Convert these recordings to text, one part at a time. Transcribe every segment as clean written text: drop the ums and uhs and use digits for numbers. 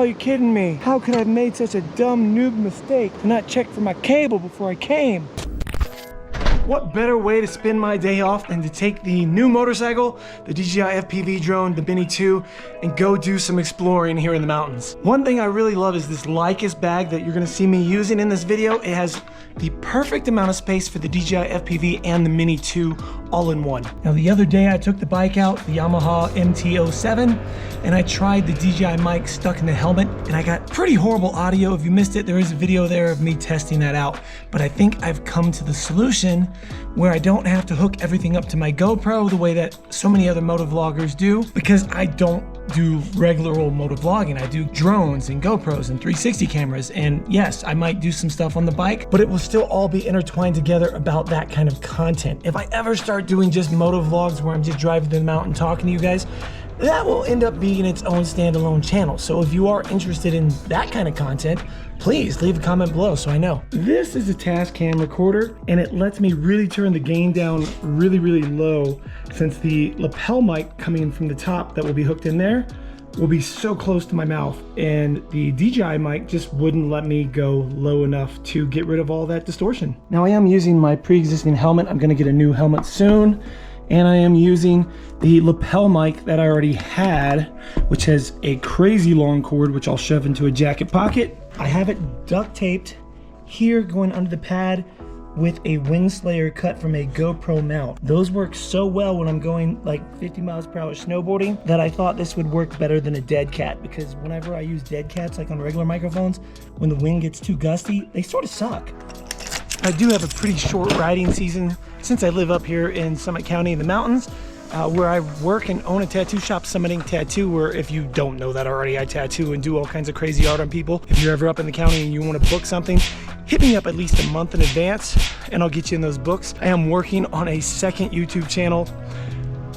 are you kidding me? How could I have made such a dumb noob mistake to not check for my cable before I came? What better way to spend my day off than to take the new motorcycle, the DJI FPV drone, the Mini 2, and go do some exploring here in the mountains. One thing I really love is this Lycus bag that you're gonna see me using in this video. It has the perfect amount of space for the DJI FPV and the Mini 2 all in one. Now the other day I took the bike out, the Yamaha MT-07, and I tried the DJI mic stuck in the helmet, and I got pretty horrible audio. If you missed it, there is a video there of me testing that out. But I think I've come to the solution where I don't have to hook everything up to my GoPro the way that so many other motovloggers do, because I don't do regular old motovlogging. I do drones and GoPros and 360 cameras, and yes, I might do some stuff on the bike, but it will still all be intertwined together about that kind of content. If I ever start doing just motovlogs where I'm just driving to the mountain talking to you guys, that will end up being its own standalone channel. So if you are interested in that kind of content, please leave a comment below so I know. This is a Tascam recorder, and it lets me really turn the gain down really, really low, since the lapel mic coming in from the top that will be hooked in there will be so close to my mouth, and the DJI mic just wouldn't let me go low enough to get rid of all that distortion. Now I am using my pre-existing helmet. I'm gonna get a new helmet soon. And I am using the lapel mic that I already had, which has a crazy long cord, which I'll shove into a jacket pocket. I have it duct taped here going under the pad with a wing slayer cut from a GoPro mount. Those work so well when I'm going like 50 miles per hour snowboarding that I thought this would work better than a dead cat, because whenever I use dead cats, like on regular microphones, when the wind gets too gusty, they sort of suck. I do have a pretty short riding season since I live up here in Summit County in the mountains, where I work and own a tattoo shop, Summiting Tattoo, where, if you don't know that already, I tattoo and do all kinds of crazy art on people. If you're ever up in the county and you want to book something, hit me up at least a month in advance and I'll get you in those books. I am working on a second YouTube channel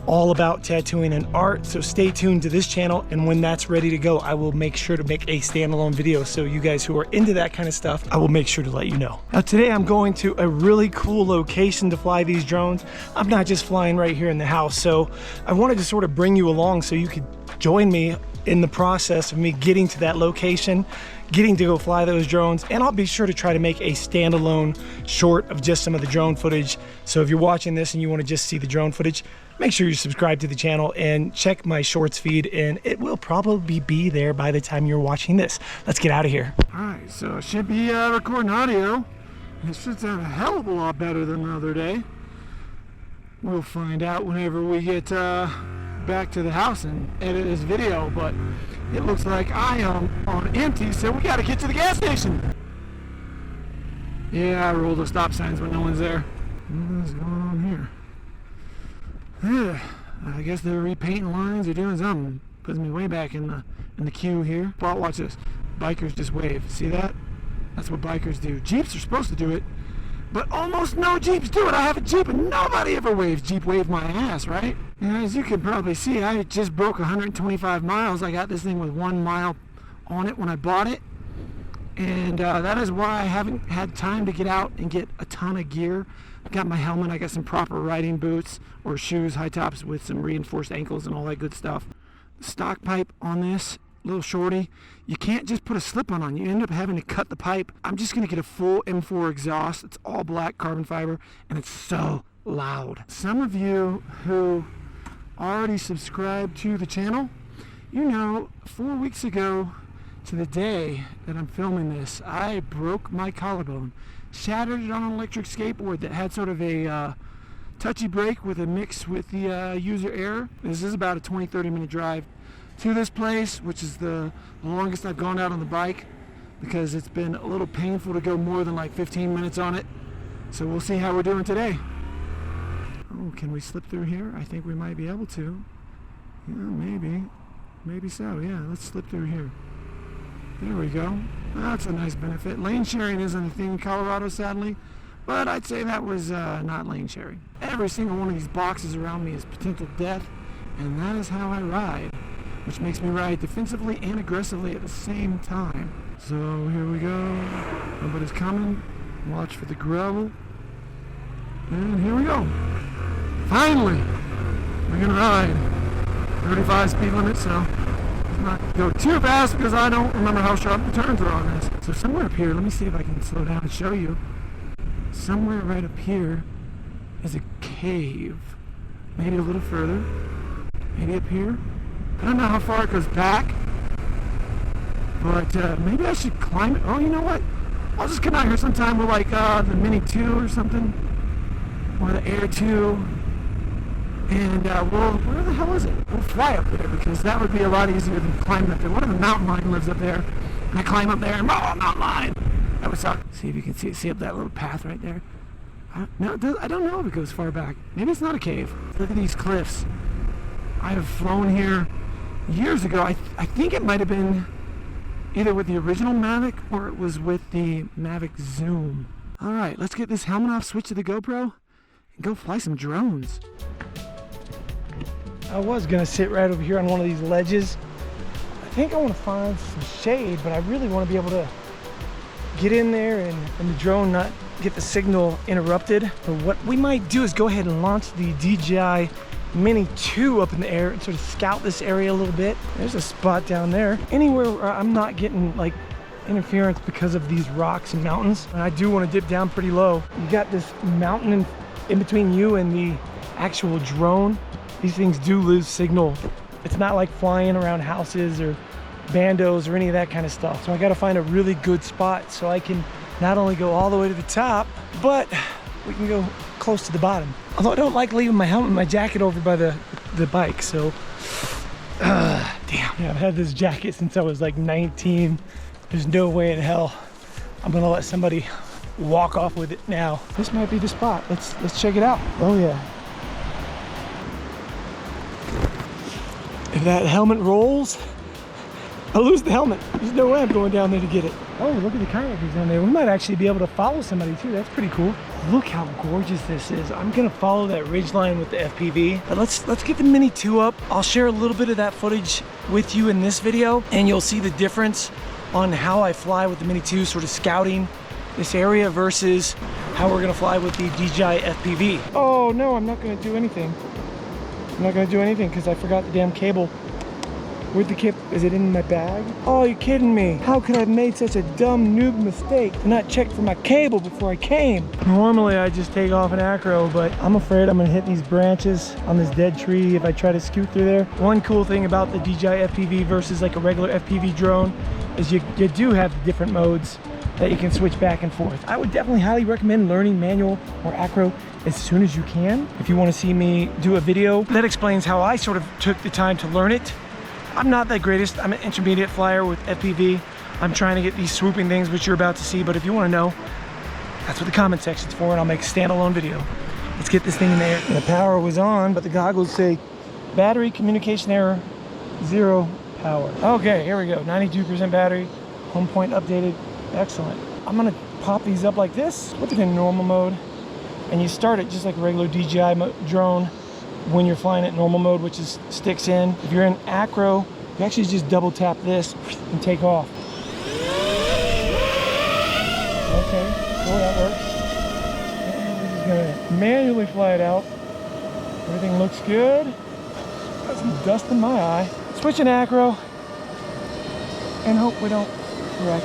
all about tattooing and art, so stay tuned to this channel, and when that's ready to go, I will make sure to make a standalone video, so you guys who are into that kind of stuff, I will make sure to let you know. Now today I'm going to a really cool location to fly these drones. I'm not just flying right here in the house, so I wanted to sort of bring you along so you could join me in the process of me getting to that location, getting to go fly those drones, and I'll be sure to try to make a standalone short of just some of the drone footage. So if you're watching this and you want to just see the drone footage, make sure you subscribe to the channel and check my shorts feed, and it will probably be there by the time you're watching this. Let's get out of here. All right, so it should be recording audio. It should sound a hell of a lot better than the other day. We'll find out whenever we get back to the house and edit this video, but it looks like I am on empty, so we got to get to the gas station. Yeah, I roll the stop signs when no one's there. What is going on here? Yeah, I guess they're repainting lines or doing something. Puts me way back in the queue here. But watch this. Bikers just wave. See that? That's what bikers do. Jeeps are supposed to do it, but almost no Jeeps do it. I have a Jeep and nobody ever waves. Jeep waved my ass, right? And as you can probably see, I just broke 125 miles. I got this thing with 1 mile on it when I bought it. And that is why I haven't had time to get out and get a ton of gear. I got my helmet, I got some proper riding boots or shoes, high tops with some reinforced ankles and all that good stuff. The stock pipe on this little shorty, you can't just put a slip-on. You end up having to cut the pipe. I'm just going to get a full M4 exhaust. It's all black carbon fiber, and it's so loud. Some of you who already subscribed to the channel, you know, 4 weeks ago to the day that I'm filming this, I broke my collarbone. Shattered it on an electric skateboard that had sort of a touchy brake with a mix with the user error. This is about a 20-30 minute drive to this place, which is the longest I've gone out on the bike, because it's been a little painful to go more than like 15 minutes on it. So we'll see how we're doing today. Oh, can we slip through here? I think we might be able to. Yeah, maybe so. Yeah, let's slip through here. There we go. That's a nice benefit. Lane sharing isn't a thing in Colorado, sadly, but I'd say that was not lane sharing. Every single one of these boxes around me is potential death, and that is how I ride, which makes me ride defensively and aggressively at the same time. So here we go. Nobody's coming. Watch for the gravel. And here we go. Finally, we're gonna ride. 35 speed limit, so not go too fast because I don't remember how sharp the turns are on this. So somewhere up here, let me see if I can slow down and show you. Somewhere right up here is a cave. Maybe a little further. Maybe up here. I don't know how far it goes back. But maybe I should climb it. Oh, you know what? I'll just come out here sometime with like the Mini 2 or something. Or the Air 2. And where the hell is it? We'll fly up there because that would be a lot easier than climbing up there. What if a mountain lion lives up there? And I climb up there and mountain lion. That would suck. See if you can see up that little path right there. I don't know if it goes far back. Maybe it's not a cave. Look at these cliffs. I have flown here years ago. I think it might have been either with the original Mavic or it was with the Mavic Zoom. All right, let's get this helmet off, switch to the GoPro, and go fly some drones. I was gonna sit right over here on one of these ledges. I think I want to find some shade, but I really want to be able to get in there and the drone not get the signal interrupted. But what we might do is go ahead and launch the DJI Mini 2 up in the air and sort of scout this area a little bit. There's a spot down there. Anywhere where I'm not getting like interference because of these rocks and mountains. And I do want to dip down pretty low. You got this mountain in between you and the actual drone. These things do lose signal. It's not like flying around houses or bandos or any of that kind of stuff. So I got to find a really good spot so I can not only go all the way to the top, but we can go close to the bottom. Although I don't like leaving my helmet and my jacket over by the bike, so damn. Yeah, I've had this jacket since I was like 19. There's no way in hell I'm gonna let somebody walk off with it now. This might be the spot. Let's check it out. Oh yeah. If that helmet rolls, I'll lose the helmet. There's no way I'm going down there to get it. Oh, look at the kayakers down there. We might actually be able to follow somebody too. That's pretty cool. Look how gorgeous this is. I'm gonna follow that ridge line with the FPV. But let's get the Mini 2 up. I'll share a little bit of that footage with you in this video, and you'll see the difference on how I fly with the Mini 2, sort of scouting this area versus how we're gonna fly with the DJI FPV. Oh no, I'm not gonna do anything. I'm not gonna do anything because I forgot the damn cable. Where'd the cable? Is it in my bag? Oh, you're kidding me. How could I have made such a dumb noob mistake to not check for my cable before I came? Normally I just take off an acro, but I'm afraid I'm gonna hit these branches on this dead tree if I try to scoot through there. One cool thing about the DJI FPV versus like a regular FPV drone is you do have the different modes that you can switch back and forth. I would definitely highly recommend learning manual or acro as soon as you can. If you want to see me do a video that explains how I sort of took the time to learn it. I'm not the greatest. I'm an intermediate flyer with FPV. I'm trying to get these swooping things, which you're about to see, but if you want to know, that's what the comment section's for, and I'll make a standalone video. Let's get this thing in the air. The power was on, but the goggles say battery communication error, 0 power. Okay, here we go. 92% battery, home point updated. Excellent. I'm gonna pop these up like this, put it in normal mode, and you start it just like a regular DJI drone when you're flying it normal mode, which is sticks in. If you're in acro, you actually just double tap this and take off. Okay, well that works. And we're just gonna manually fly it out. Everything looks good. Got some dust in my eye. Switching acro and hope we don't wreck.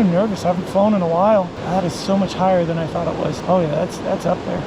of nervous. I haven't flown in a while. That is so much higher than I thought it was. Oh yeah, that's up there.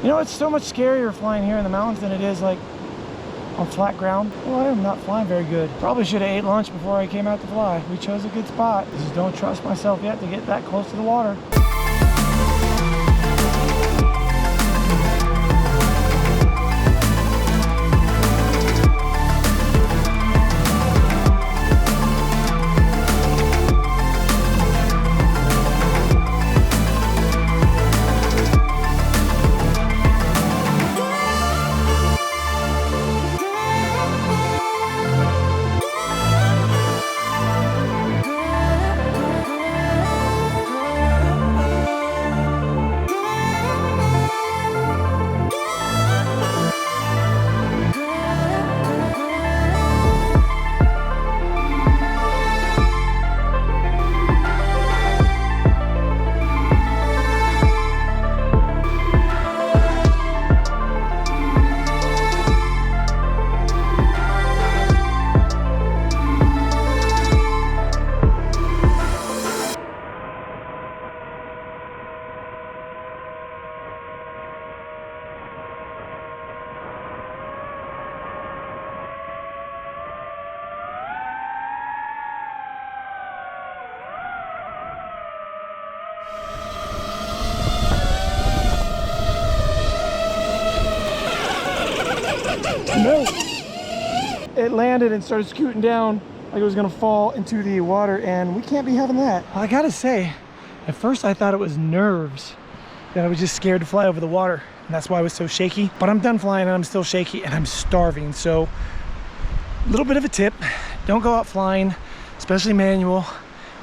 You know, it's so much scarier flying here in the mountains than it is like on flat ground. Well, I am not flying very good. Probably should have ate lunch before I came out to fly. We chose a good spot. Just don't trust myself yet to get that close to the water. No! It landed and started scooting down like it was gonna fall into the water, and we can't be having that. Well, I gotta say, at first I thought it was nerves, that I was just scared to fly over the water, and that's why I was so shaky. But I'm done flying and I'm still shaky and I'm starving, so a little bit of a tip, don't go out flying, especially manual,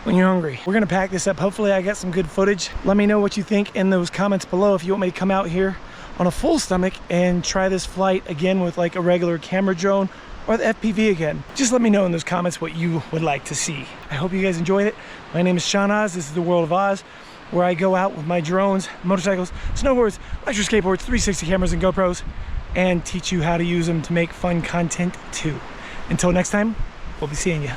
when you're hungry. We're gonna pack this up. Hopefully I get some good footage. Let me know what you think in those comments below if you want me to come out here on a full stomach and try this flight again with like a regular camera drone or the FPV again. Just let me know in those comments what you would like to see. I hope you guys enjoyed it. My name is Sean Oz. This is the World of Oz, where I go out with my drones, motorcycles, snowboards, electric skateboards, 360 cameras, and GoPros, and teach you how to use them to make fun content too. Until next time, we'll be seeing you.